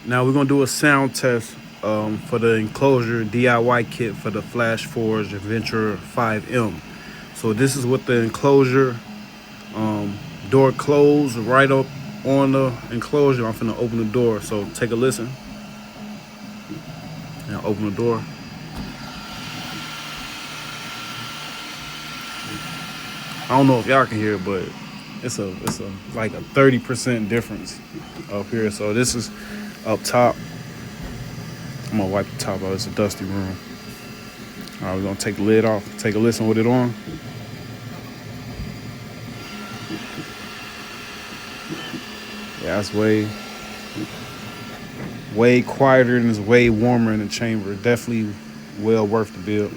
Now we're gonna do a sound test for the Enclosure DIY kit for the Flash Forge Adventure 5M. So this is what the Enclosure door closed right up on the Enclosure. I'm finna open the door, so take a listen. Now open the door. I don't know if y'all can hear it, but it's a like a 30% difference up here. So this is up top. I'm gonna wipe the top off. It's a dusty room. All right, we're gonna take the lid off. Take a listen with it on. Yeah, it's way quieter and it's way warmer in the chamber. Definitely well worth the build.